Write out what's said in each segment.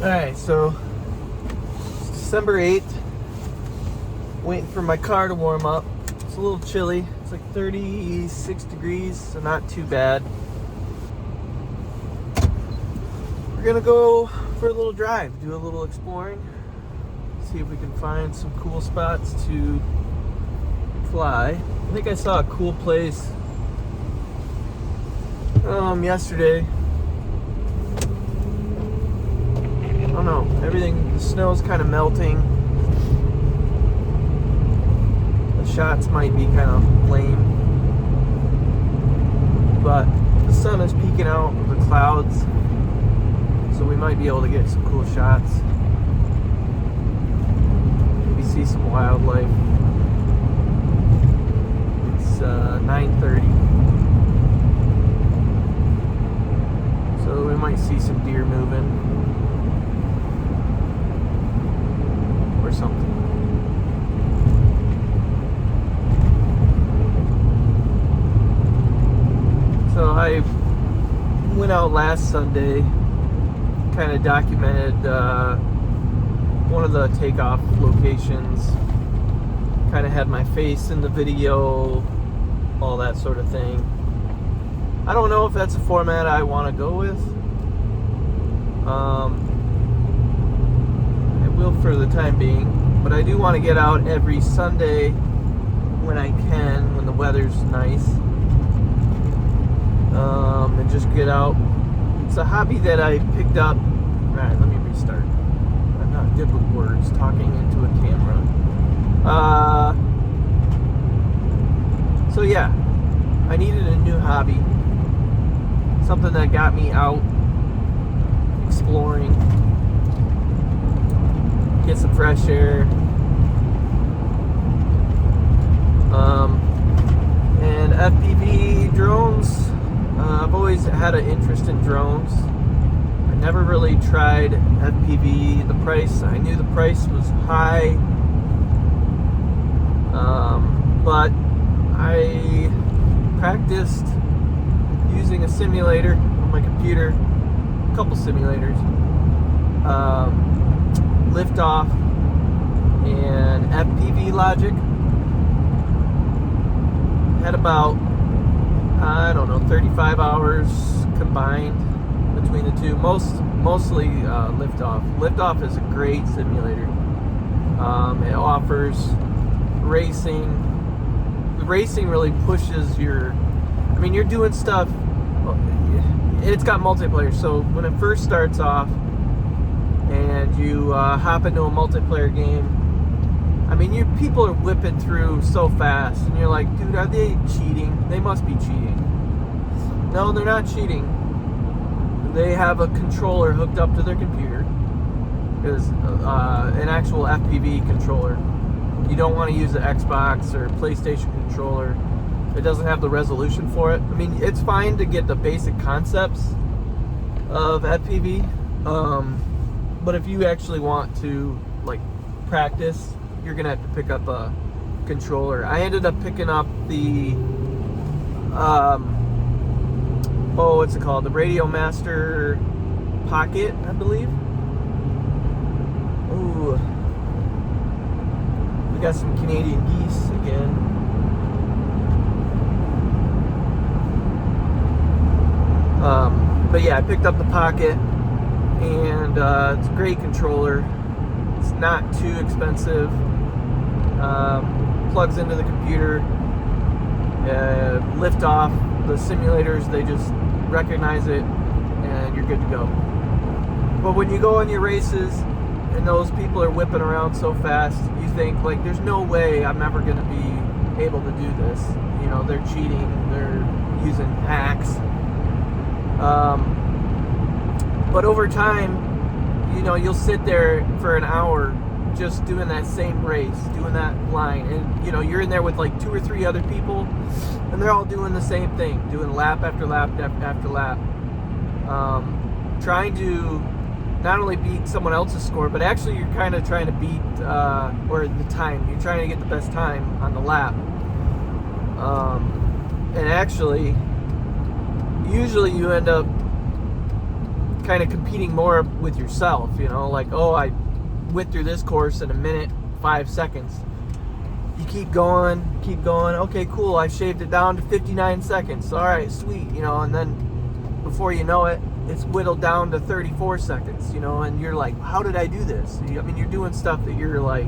Alright, so it's December 8th. Waiting for my car to warm up. It's a little chilly. It's like 36 degrees, so not too bad. We're gonna go for a little drive, do a little exploring, see if we can find some cool spots to fly. I think I saw a cool place yesterday. I don't know, the snow's kind of melting. The shots might be kind of lame, but the sun is peeking out of the clouds, so we might be able to get some cool shots. Maybe see some wildlife. It's 9:30, so we might see some deer moving or something. So I went out last Sunday, kind of documented one of the takeoff locations, kind of had my face in the video, all that sort of thing. I don't know if that's a format I want to go with. I will for the time being, but I do want to get out every Sunday when I can, when the weather's nice. And just get out. It's a hobby that I picked up. Alright, let me restart. I'm not good with words, talking into a camera. So yeah, I needed a new hobby. Something that got me out, exploring, get some fresh air. And FPV drones. I've always had an interest in drones. I never really tried FPV. I knew the price was high, but I practiced using a simulator on my computer, a couple simulators, liftoff and FPV logic. Had about, I don't know, 35 hours combined between the two. Mostly liftoff. Liftoff is a great simulator. It offers racing. The racing really pushes you're doing stuff. It's got multiplayer, so when it first starts off and you hop into a multiplayer game, people are whipping through so fast, and you're like, dude, are they cheating? They must be cheating. No, they're not cheating. They have a controller hooked up to their computer. It's an actual FPV controller. You don't want to use the Xbox or PlayStation controller. It doesn't have the resolution for it. It's fine to get the basic concepts of FPV, but if you actually want to practice, you're gonna have to pick up a controller. I ended up picking up the what's it called? The Radio Master Pocket, I believe. Ooh, we got some Canadian geese again. But yeah, I picked up the Pocket, and it's a great controller. It's not too expensive. Plugs into the computer. Lift off the simulators, they just recognize it, and you're good to go. But when you go on your races and those people are whipping around so fast, you think there's no way I'm ever going to be able to do this. They're cheating, they're using hacks. But over time, you'll sit there for an hour just doing that same race, doing that line, and you're in there with 2 or 3 other people, and they're all doing the same thing, doing lap after lap after lap, trying to not only beat someone else's score, but actually you're kind of trying to beat or the time. You're trying to get the best time on the lap, and actually usually you end up kind of competing more with yourself, you know, like, oh, I went through this course in 1 minute 5 seconds. You keep going, okay, cool, I shaved it down to 59 seconds, all right, sweet, you know, and then before you know it, it's whittled down to 34 seconds, you know, and you're like, how did I do this? I mean, you're doing stuff that you're like,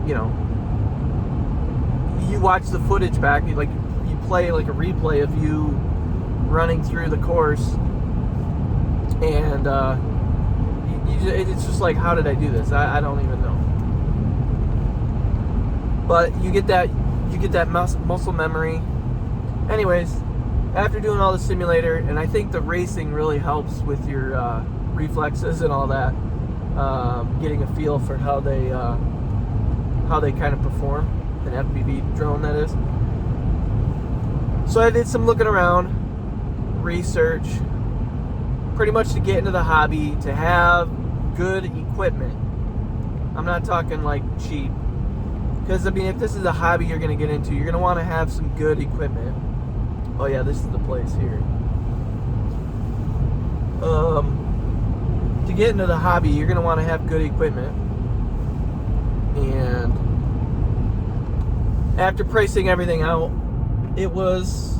you know, you watch the footage back, you play like a replay of you running through the course, and it's just like, how did I do this? I don't even know. But you get that muscle memory. Anyways, after doing all the simulator, and I think the racing really helps with your reflexes and all that, getting a feel for how they kind of perform, an FPV drone, that is. So I did some looking around, research, pretty much to get into the hobby, to have good equipment. I'm not talking like cheap, because I mean, if this is a hobby you're going to get into, you're going to want to have some good equipment. Oh yeah, this is the place here. To get into the hobby, you're going to want to have good equipment. And after pricing everything out, it was,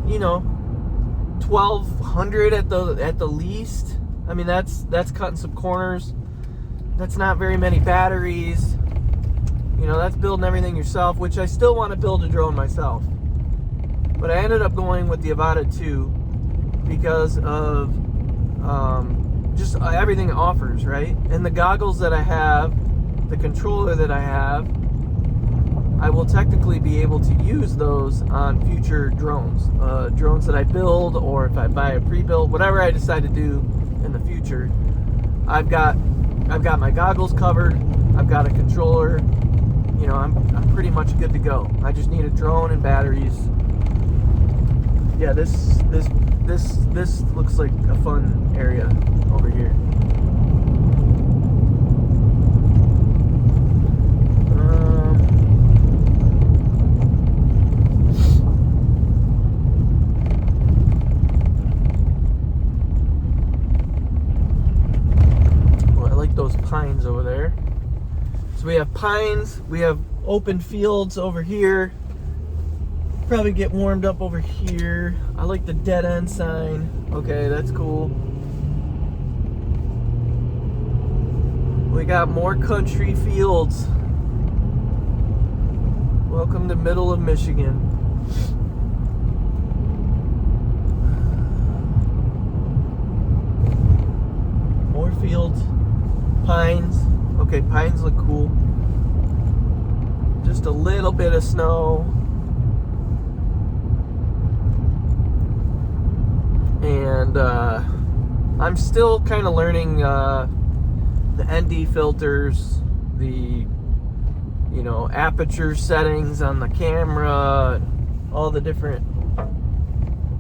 you know, $1,200 at the least. I mean, that's cutting some corners. That's not very many batteries. You know, that's building everything yourself, which I still want to build a drone myself. But I ended up going with the Avata 2 because of just everything it offers, right? And the goggles that I have, the controller that I have, I will technically be able to use those on future drones. Drones that I build, or if I buy a pre-built, whatever I decide to do in the future. I've got my goggles covered. I've got a controller. You know, I'm pretty much good to go. I just need a drone and batteries. Yeah, this looks like a fun area over here. Well, I like those pines over there. So we have pines, we have open fields over here. Probably get warmed up over here. I like the dead end sign. Okay, that's cool. We got more country fields. Welcome to middle of Michigan. More fields. Pines. Okay, pines look cool. Just a little bit of snow. And I'm still kind of learning the ND filters, the, you know, aperture settings on the camera, all the different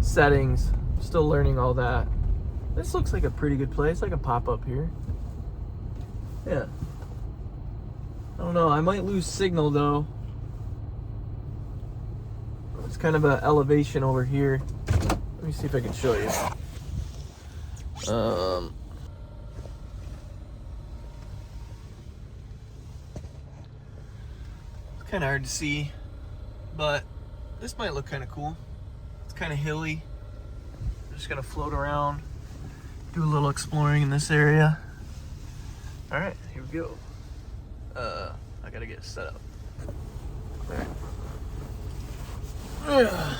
settings. Still learning all that. This looks like a pretty good place. I can pop up here. Yeah. I don't know. I might lose signal though. It's kind of an elevation over here. Let me see if I can show you. It's kind of hard to see, but this might look kind of cool. It's kind of hilly. I'm just gonna float around, do a little exploring in this area. All right, here we go. I gotta get set up. All right.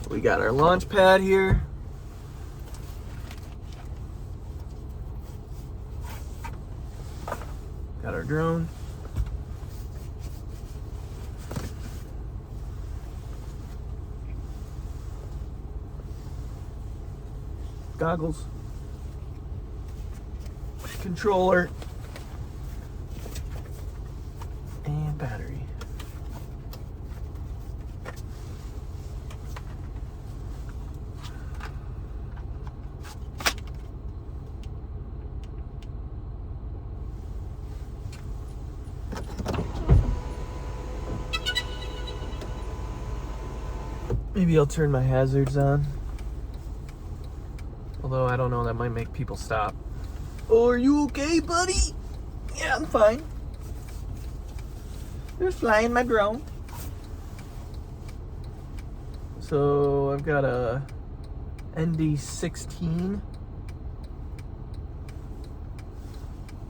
We got our launch pad here. Got our drone. Goggles. Controller. And battery. Maybe I'll turn my hazards on. Although I don't know, that might make people stop. Oh, are you okay, buddy? Yeah, I'm fine. Just flying my drone. So I've got a ND16.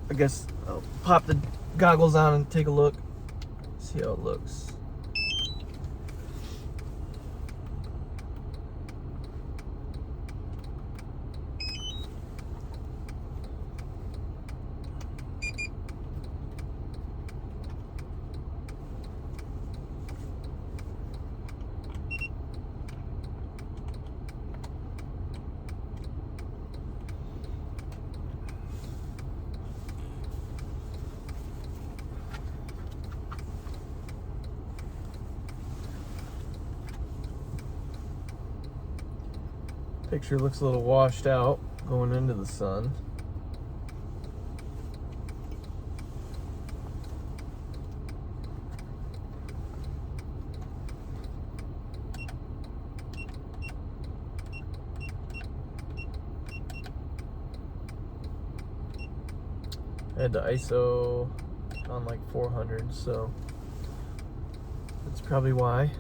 I guess I'll pop the goggles on and take a look. See how it looks. Picture looks a little washed out going into the sun. I had the ISO on like 400, so that's probably why.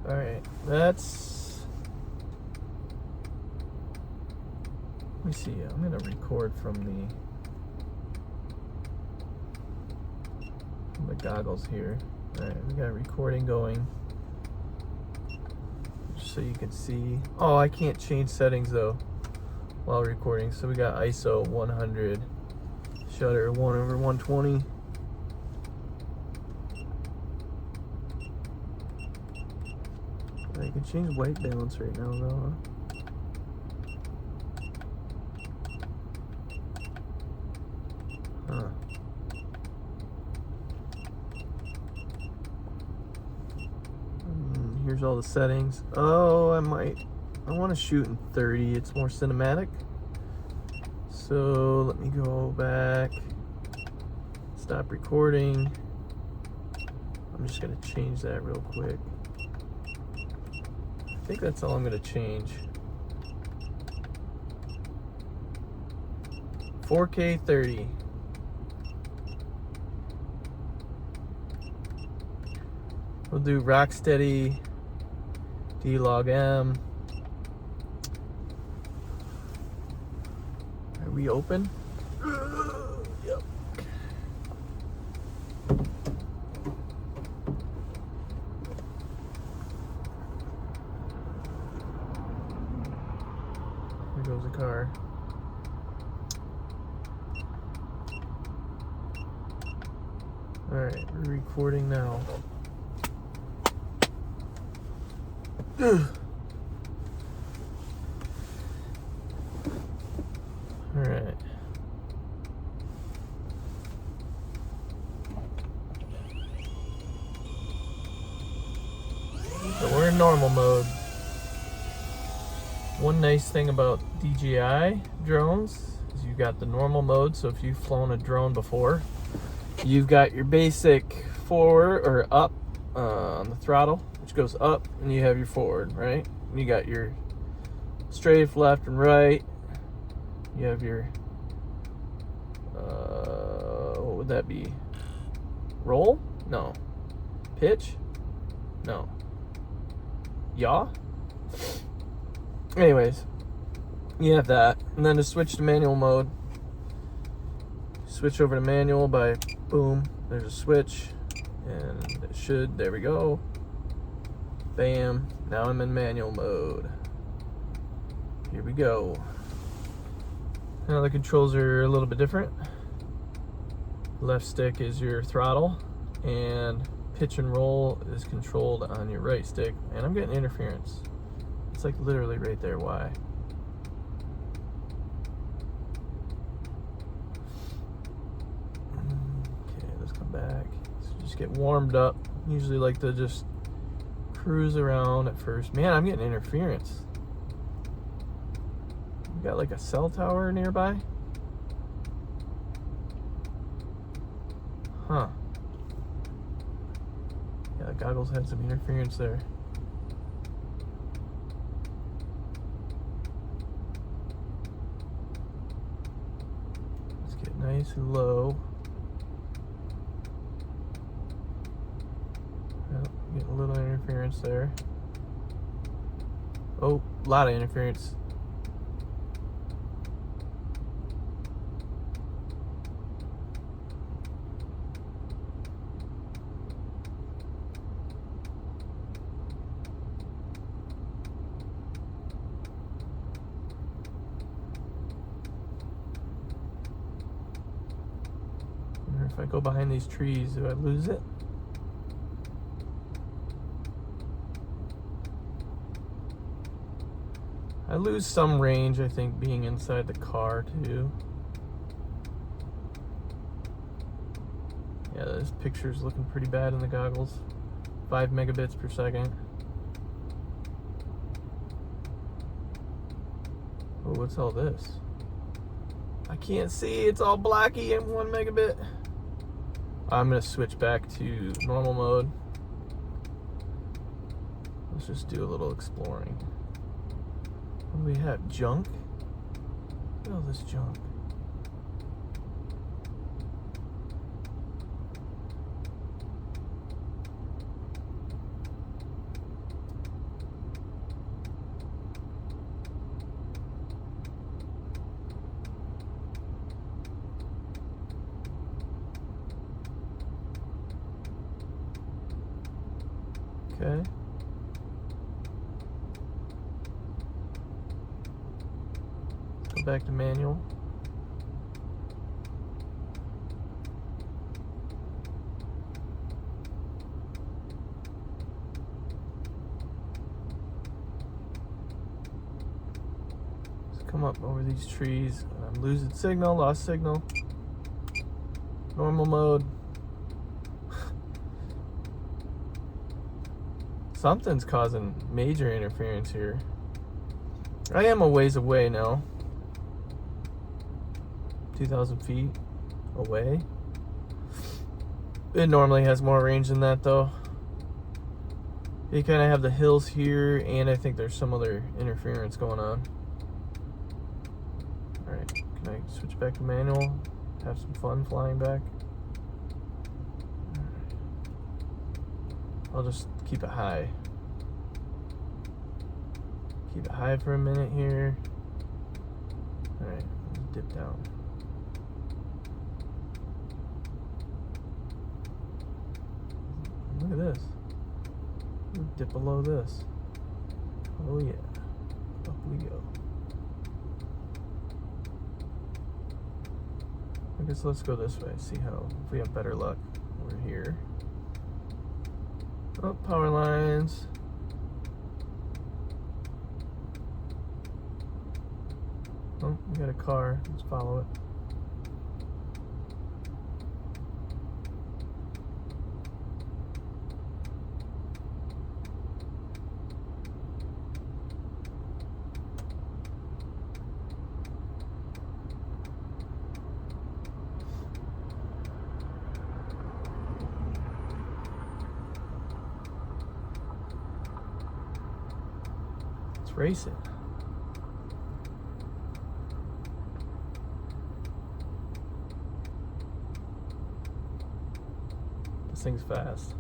Alright, that's... Let me see, I'm going to record from the goggles here. Alright, we got a recording going. Just so you can see. Oh, I can't change settings though while recording. So we got ISO 100, shutter 1/120. I can change white balance right now though, huh? Here's all the settings. Oh, I want to shoot in 30. It's more cinematic. So let me go back, stop recording. I'm just gonna change that real quick. I think that's all I'm going to change. 4K 30. We'll do RockSteady, D-Log M. Are we open? Yep. There goes the car. Alright, we're recording now. Alright. So we're in normal mode. One nice thing about DJI drones is you've got the normal mode, so if you've flown a drone before, you've got your basic forward or up on the throttle, which goes up, and you have your forward, right? And you got your strafe left and right. You have your, what would that be? Roll? No. Pitch? No. Yaw? Anyways, you have that. And then to switch to manual mode, switch over to manual by boom, there's a switch. And it should, there we go. Bam, now I'm in manual mode. Here we go. Now the controls are a little bit different. Left stick is your throttle, and pitch and roll is controlled on your right stick. And I'm getting interference. It's like literally right there, why? Okay, let's come back. So just get warmed up. Usually like to just cruise around at first. Man, I'm getting interference. I'm got like a cell tower nearby. Huh. Yeah, the goggles had some interference there. Let's get nice and low. Well, getting a little interference there. Oh, a lot of interference. If I go behind these trees, do I lose it? I lose some range, I think, being inside the car too. Yeah, this picture's looking pretty bad in the goggles. 5 megabits per second. Oh, what's all this? I can't see, it's all blocky at 1 megabit. I'm gonna switch back to normal mode. Let's just do a little exploring. What do we have? Junk? Look at all this junk. Okay. Let's go back to manual. Let's come up over these trees. I'm losing signal, lost signal. Normal mode. Something's causing major interference here. I am a ways away now. 2,000 feet away. It normally has more range than that though. You kind of have the hills here, and I think there's some other interference going on. Alright, can I switch back to manual? Have some fun flying back? I'll just keep it high. Keep it high for a minute here. Alright, dip down. Look at this. Dip below this. Oh yeah. Up we go. I guess let's go this way. See how, if we have better luck. We're here. Oh, power lines. Oh, we got a car. Let's follow it. Let's race it. This thing's fast.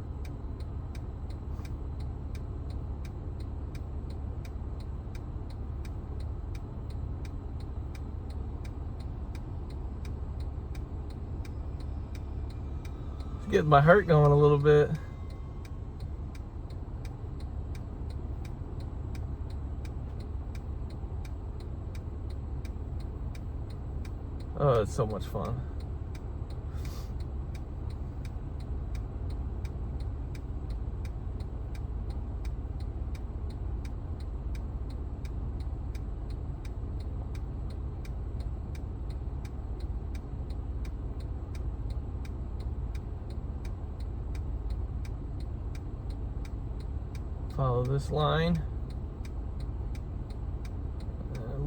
It's getting my heart going a little bit. Oh, it's so much fun. Follow this line.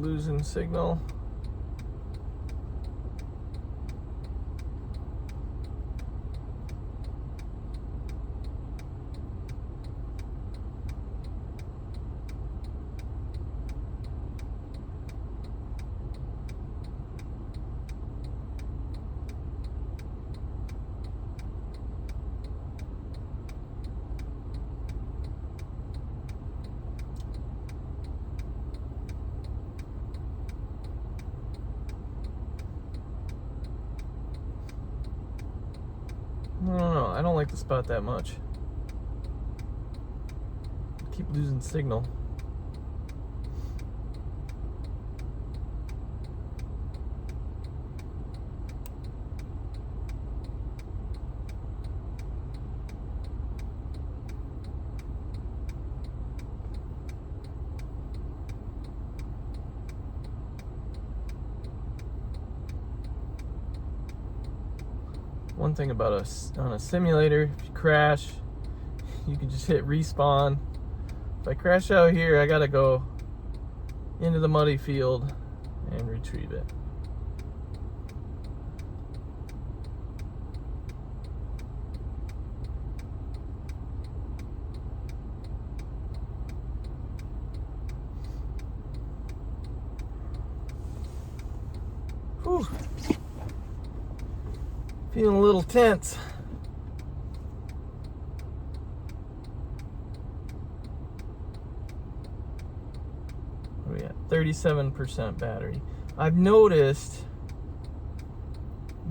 losing signal. I don't know. I don't like the spot that much. Keep losing signal. One thing about on a simulator, if you crash, you can just hit respawn. If I crash out here, I gotta go into the muddy field and retrieve it. Whew. Feeling a little tense. What are we at? 37% battery. I've noticed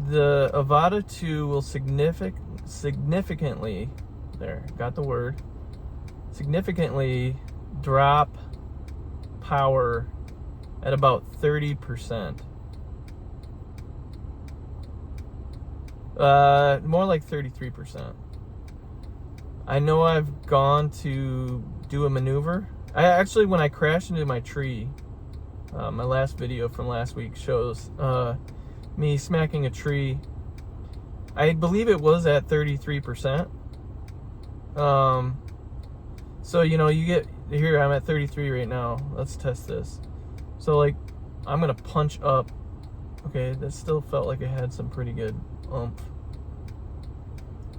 the Avata 2 will significantly, there, got the word, significantly drop power at about 30%. More like 33%. I know I've gone to do a maneuver. When I crashed into my tree, my last video from last week shows me smacking a tree. I believe it was at 33%. So, you know, you get, here I'm at 33 right now. Let's test this. So, like, I'm gonna punch up. Okay, that still felt like it had some pretty good oomph.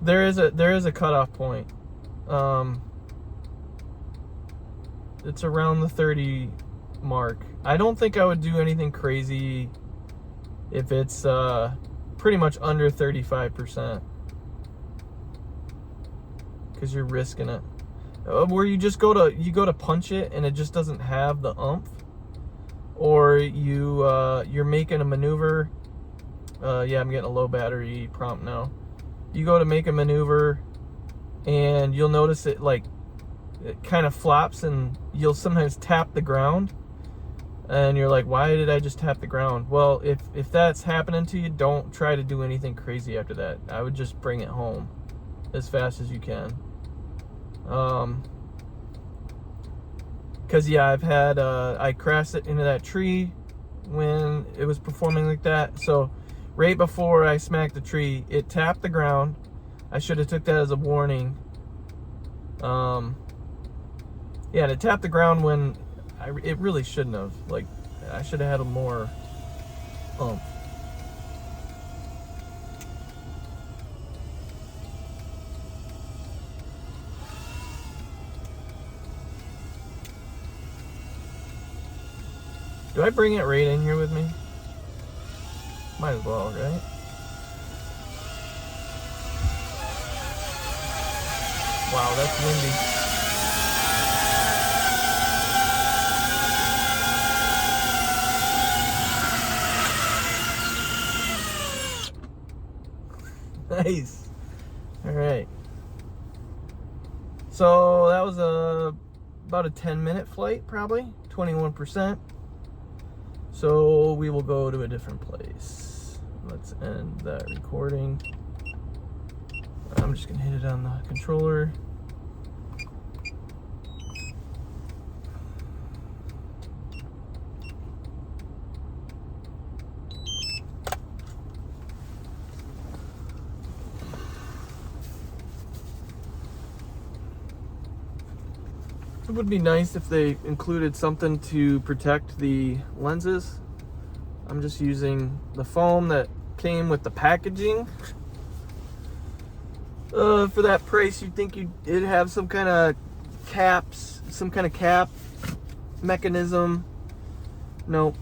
There is a cutoff point. It's around the 30 mark. I don't think I would do anything crazy if it's pretty much under 35%, because you're risking it. Where you just go to punch it and it just doesn't have the oomph, or you're making a maneuver. Yeah, I'm getting a low battery prompt now. You go to make a maneuver and you'll notice it, like, it kind of flops, and you'll sometimes tap the ground and you're like, why did I just tap the ground? Well, if that's happening to you, don't try to do anything crazy after that. I would just bring it home as fast as you can. Cause yeah, I've had I crashed it into that tree when it was performing like that. So right before I smacked the tree, it tapped the ground. I should have took that as a warning. Yeah, and it tapped the ground when it really shouldn't have. Like, I should have had a more oomph. Do I bring it right in here with me? Might as well, right? Wow, that's windy. Nice. All right. So that was about a 10-minute flight, probably 21%. So we will go to a different place. Let's end that recording. I'm just gonna hit it on the controller. It would be nice if they included something to protect the lenses. I'm just using the foam that came with the packaging. For that price, you'd think it'd have some kind of caps, some kind of cap mechanism. Nope,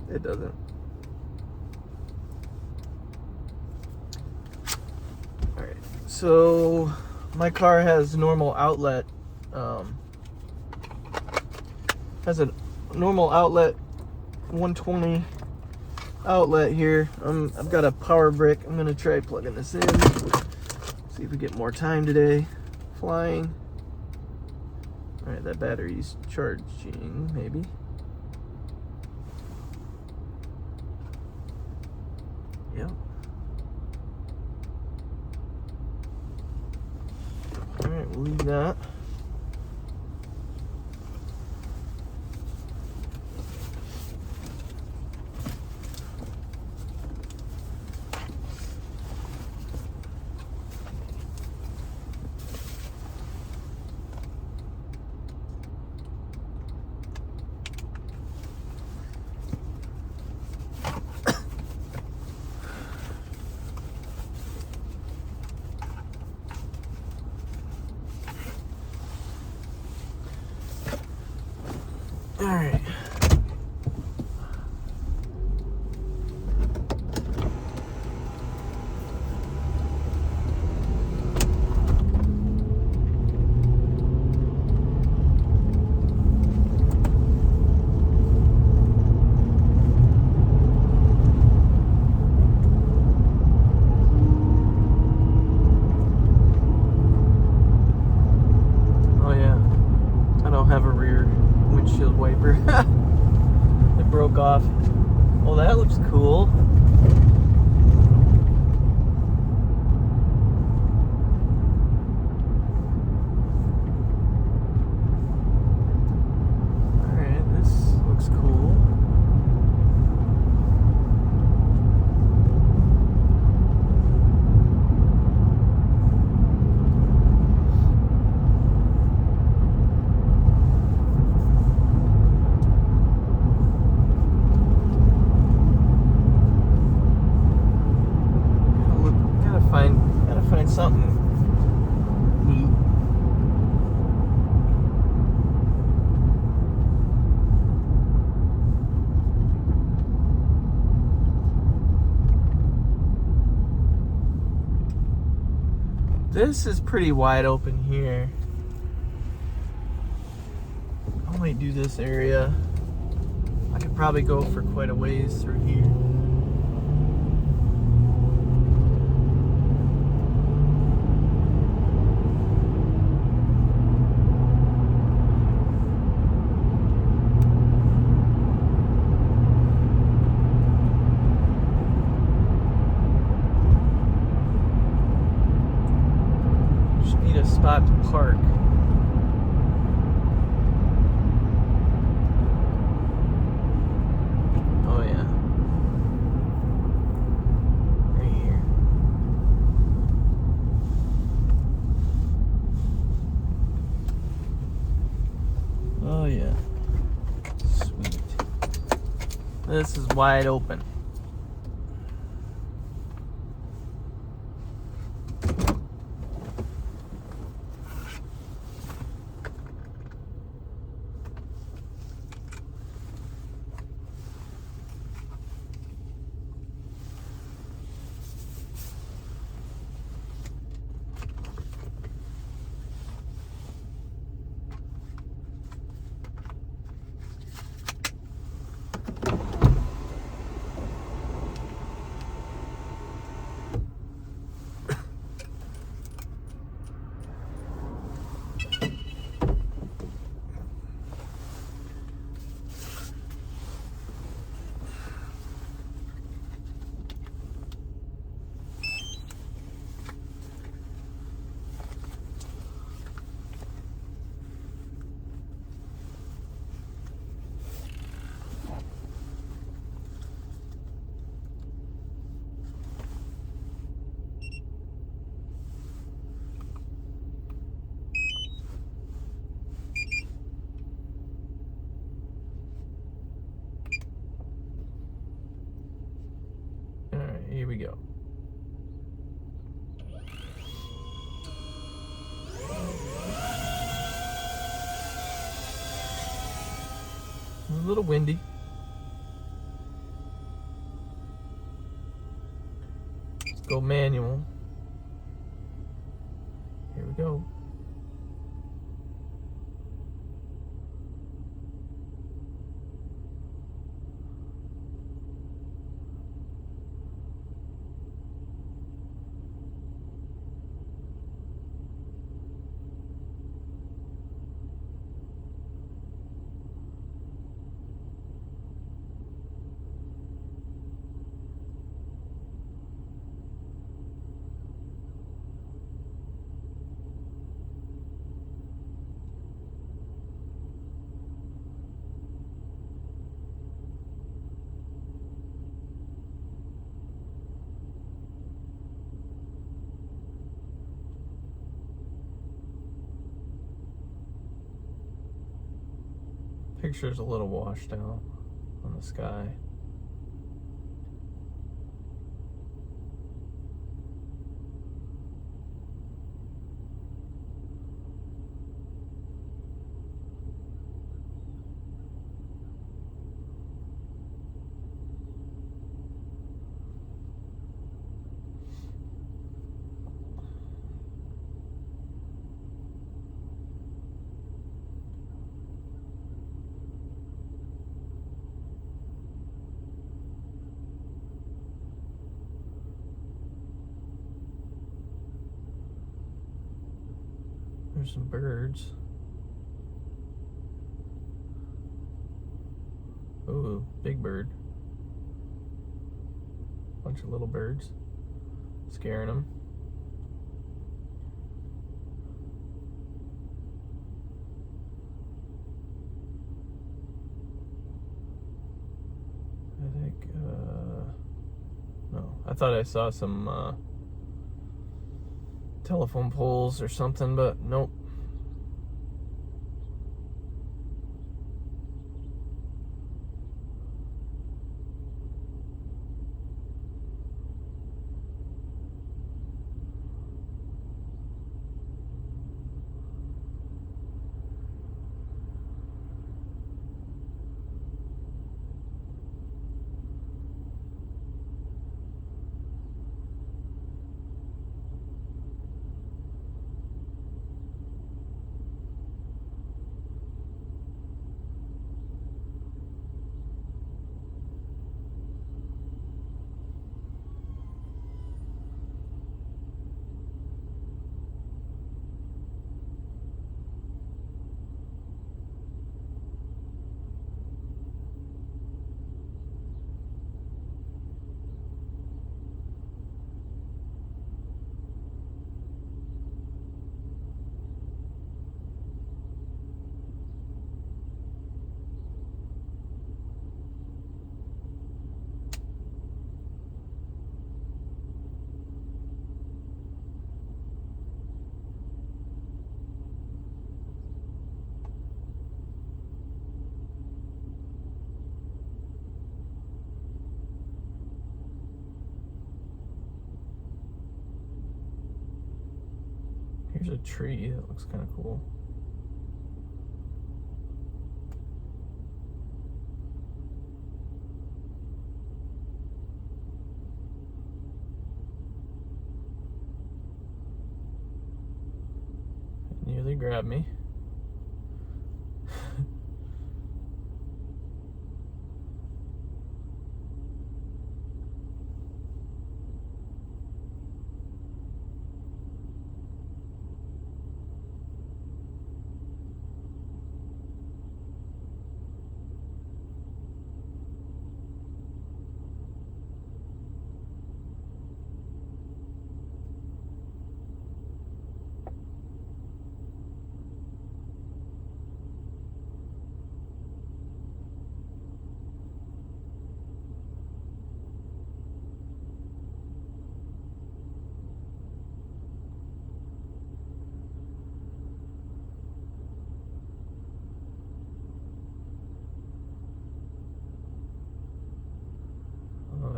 it doesn't. All right, so my car has normal outlet. Has a normal outlet, 120 outlet here. I've got a power brick. I'm gonna try plugging this in. See if we get more time today. Flying. All right, that battery's charging, maybe. Yep. All right, we'll leave that. All right. Oh yeah, I don't have a rear windshield wiper. It broke off. Oh, that looks cool. Alright, this looks cool. Gotta find something neat. This is pretty wide open here. I might do this area. I could probably go for quite a ways through here. Need a spot to park. Oh yeah. Right here. Oh yeah. Sweet. This is wide open. we go. A little windy. Let's go manual. Here we go. Picture's a little washed out on the sky. There's some birds. Ooh, big bird. Bunch of little birds. Scaring them. I think, no, I thought I saw some, telephone poles or something, but nope. Here's a tree that looks kind of cool. It nearly grabbed me.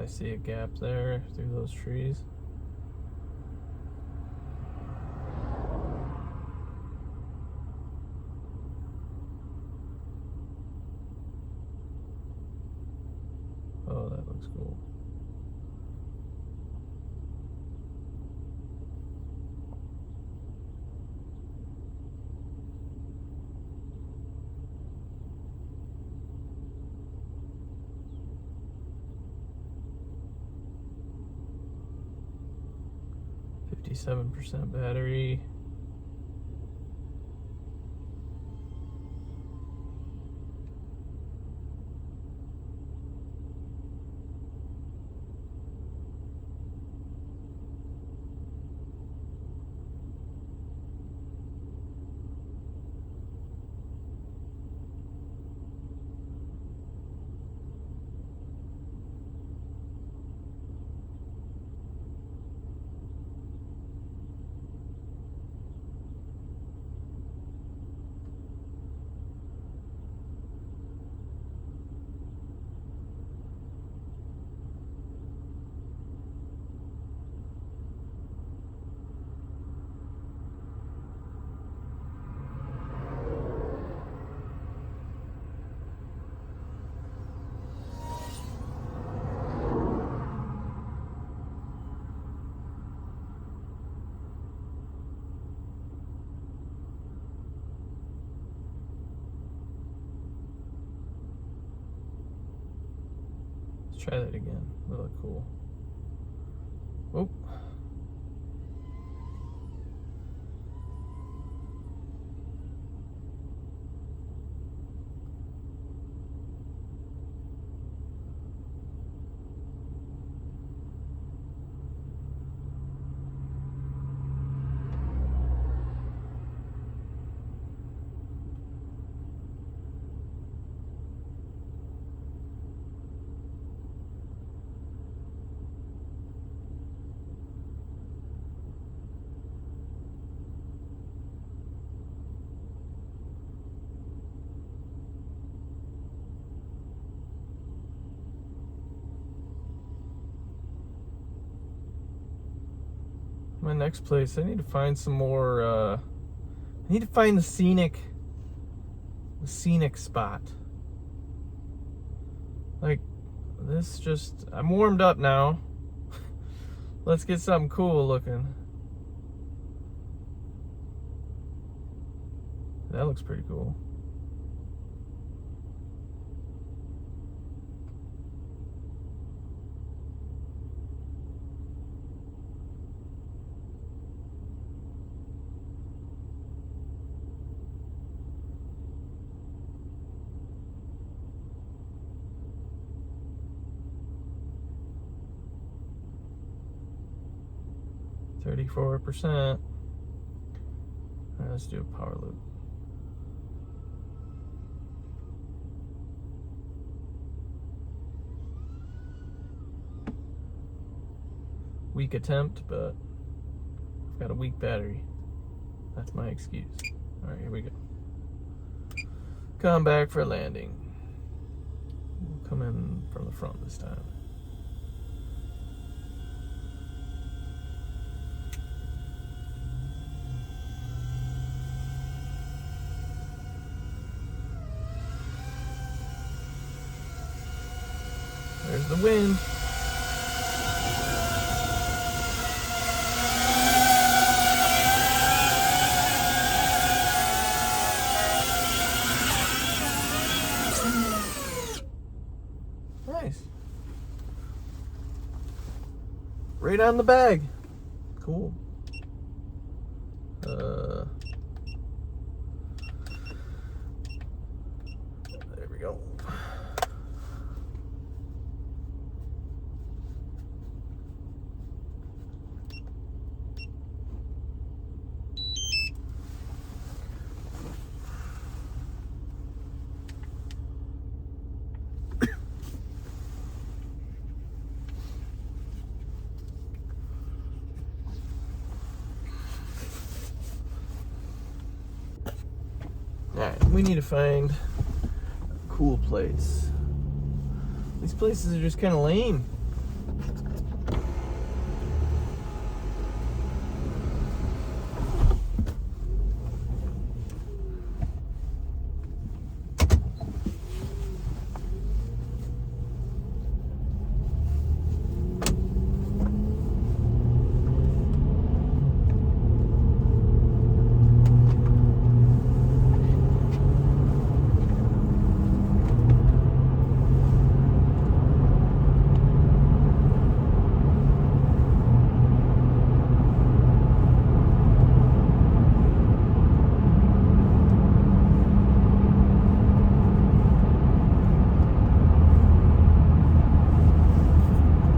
I see a gap there through those trees. Oh, that looks cool. %, battery. Let's try that again. That look cool. Oh. My next place, I need to find some more, I need to find the scenic spot. Like, this just, I'm warmed up now. Let's get something cool looking. That looks pretty cool. %. All right, let's do a power loop. Weak attempt, but I've got a weak battery. That's my excuse. All right, here we go. Come back for landing. We'll come in from the front this time. There's the wind. Nice. Right on the bag. Cool. There we go. Alright, we need to find a cool place. These places are just kind of lame.